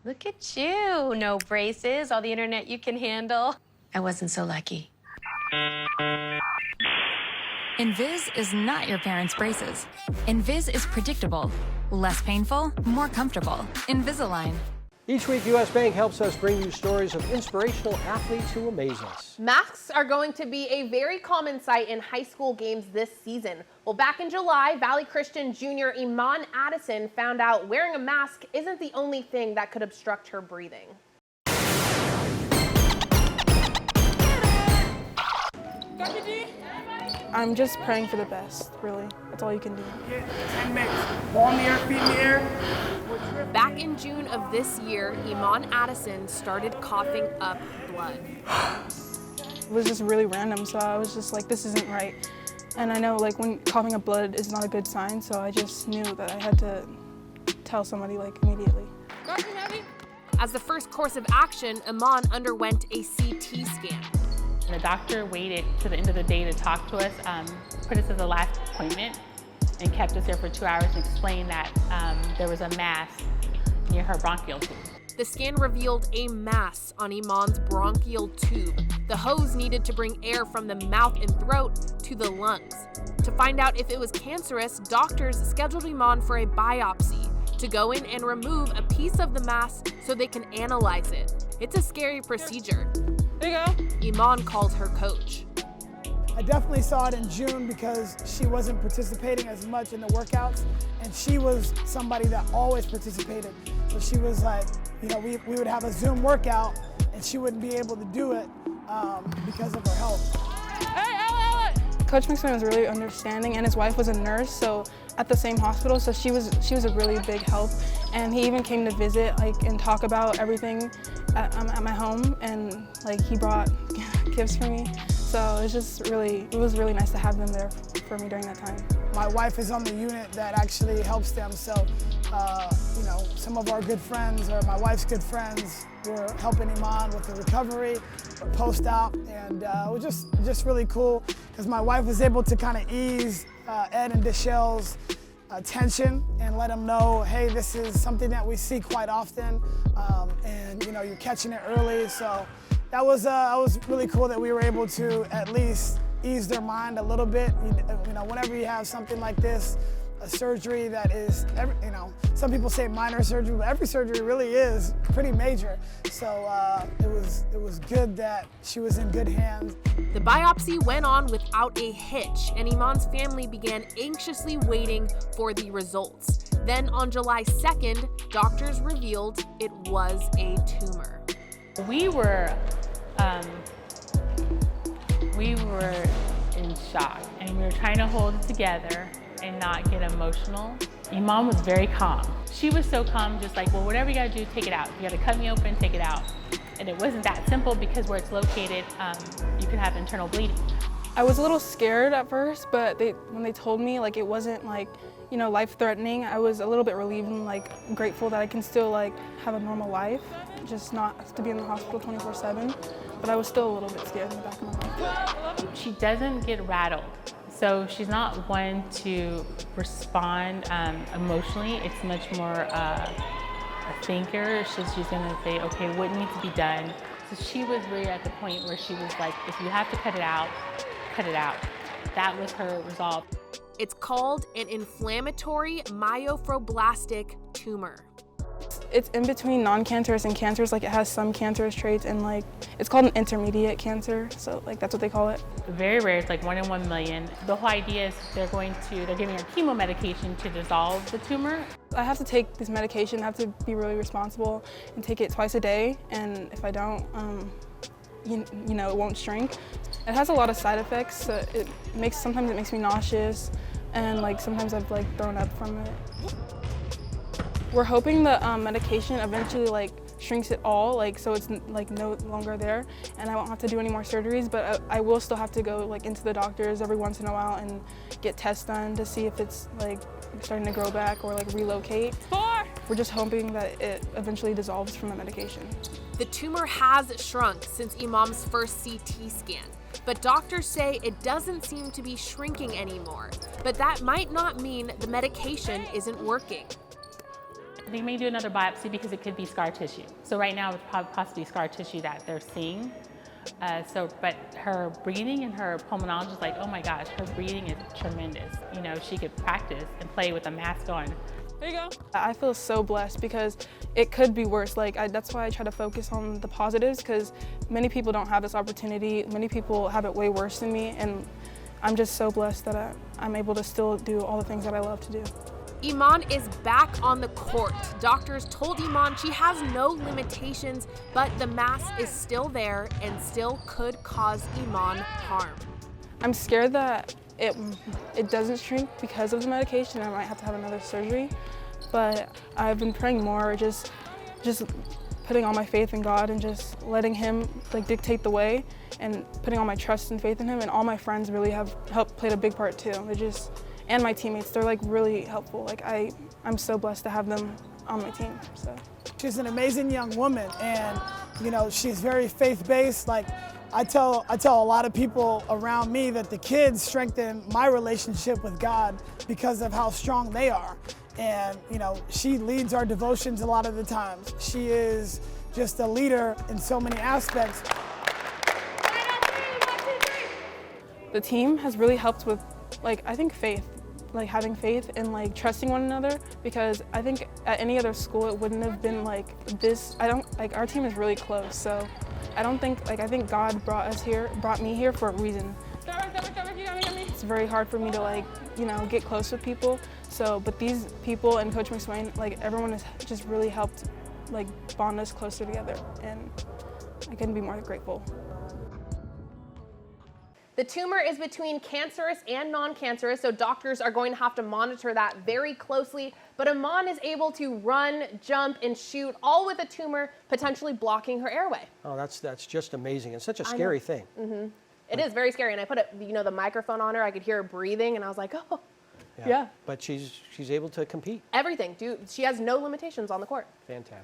Look at you. No braces, all the internet you can handle. I wasn't so lucky. Invis is not your parents' braces. Invis is predictable, less painful, more comfortable. Invisalign. Each week, U.S. Bank helps us bring you stories of inspirational athletes who amaze us. Masks are going to be a very common sight in high school games this season. Well, back in July, Valley Christian junior Iman Addison found out wearing a mask isn't the only thing that could obstruct her breathing. I'm just praying for the best, really. That's all you can do. 10 minutes. Ball in the air, feet in the air. Back in June of this year, Iman Addison started coughing up blood. It was just really random, so I was just like, this isn't right. And I know like when coughing up blood is not a good sign, so I just knew that I had to tell somebody like immediately. As the first course of action, Iman underwent a CT scan. The doctor waited to the end of the day to talk to us, put us as the last appointment, and kept us here for 2 hours and explained that there was a mass near her bronchial tube. The scan revealed a mass on Iman's bronchial tube. The hose needed to bring air from the mouth and throat to the lungs. To find out if it was cancerous, doctors scheduled Iman for a biopsy to go in and remove a piece of the mass so they can analyze it. It's a scary procedure. There you go. Iman called her coach. I definitely saw it in June because she wasn't participating as much in the workouts, and she was somebody that always participated. So she was like, you know, we would have a Zoom workout, and she wouldn't be able to do it because of her health. Coach McSwain was really understanding, and his wife was a nurse, so at the same hospital, so she was a really big help. And he even came to visit, like, and talk about everything at my home, and like he brought gifts for me. So it was really nice to have them there for me during that time. My wife is on the unit that actually helps them, so you know, some of our good friends, or my wife's good friends, were helping Iman with the recovery, post-op, and it was just really cool because my wife was able to kind of ease Ed and Deshell's tension and let them know, hey, this is something that we see quite often, and you know, you're catching it early. So that was really cool that we were able to at least ease their mind a little bit. You know, whenever you have something like this, a surgery that is, you know, some people say minor surgery, but every surgery really is pretty major. So it was good that she was in good hands. The biopsy went on without a hitch, and Iman's family began anxiously waiting for the results. Then on July 2nd, doctors revealed it was a tumor. We were in shock, and we were trying to hold it together and not get emotional. Iman was very calm. She was so calm, just like, well, whatever you gotta do, take it out. You gotta cut me open, take it out. And it wasn't that simple because where it's located, you could have internal bleeding. I was a little scared at first, but when they told me like it wasn't like, you know, life-threatening, I was a little bit relieved and like grateful that I can still like have a normal life, just not to be in the hospital 24/7. But I was still a little bit scared in the back of my mind. She doesn't get rattled. So she's not one to respond emotionally. It's much more a thinker. She's gonna say, okay, what needs to be done? So she was really at the point where she was like, if you have to cut it out, cut it out. That was her resolve. It's called an inflammatory myofibroblastic tumor. It's in between non-cancerous and cancerous, like it has some cancerous traits, and like it's called an intermediate cancer, so like that's what they call it. Very rare, it's like 1 in 1 million. The whole idea is they're giving her chemo medication to dissolve the tumor. I have to take this medication, I have to be really responsible and take it twice a day, and if I don't, you know, it won't shrink. It has a lot of side effects, so sometimes it makes me nauseous, and like sometimes I've like thrown up from it. We're hoping the medication eventually like shrinks it all, like so it's like no longer there, and I won't have to do any more surgeries. But I will still have to go like into the doctors every once in a while and get tests done to see if it's like starting to grow back or like relocate. We're just hoping that it eventually dissolves from the medication. The tumor has shrunk since Iman's first CT scan, but doctors say it doesn't seem to be shrinking anymore. But that might not mean the medication isn't working. They may do another biopsy because it could be scar tissue. So right now it's possibly scar tissue that they're seeing. But her breathing and her pulmonologist is like, oh my gosh, her breathing is tremendous. You know, she could practice and play with a mask on. There you go. I feel so blessed because it could be worse. That's why I try to focus on the positives, because many people don't have this opportunity. Many people have it way worse than me, and I'm just so blessed that I'm able to still do all the things that I love to do. Iman is back on the court. Doctors told Iman she has no limitations, but the mass is still there and still could cause Iman harm. I'm scared that it doesn't shrink because of the medication. I might have to have another surgery, but I've been praying more, just putting all my faith in God and just letting Him dictate the way, and putting all my trust and faith in Him. And all my friends really have played a big part too. And my teammates, they're really helpful. I'm so blessed to have them on my team. So she's an amazing young woman, and you know, she's very faith-based. I tell a lot of people around me that the kids strengthen my relationship with God because of how strong they are. And you know, she leads our devotions a lot of the times. She is just a leader in so many aspects. the team has really helped with, I think faith. Having faith and trusting one another, because I think at any other school it wouldn't have been like this. Our team is really close, so I don't think, I think God brought me here for a reason. It's very hard for me to get close with people, but these people and Coach McSwain, everyone has just really helped bond us closer together, and I couldn't be more grateful. The tumor is between cancerous and non-cancerous, so doctors are going to have to monitor that very closely. But Iman is able to run, jump, and shoot, all with a tumor potentially blocking her airway. Oh, that's just amazing. It's such a scary thing. Mm-hmm. It is very scary, and I put the microphone on her. I could hear her breathing, and I was like, oh. Yeah. But she's able to compete. Everything. She has no limitations on the court. Fantastic.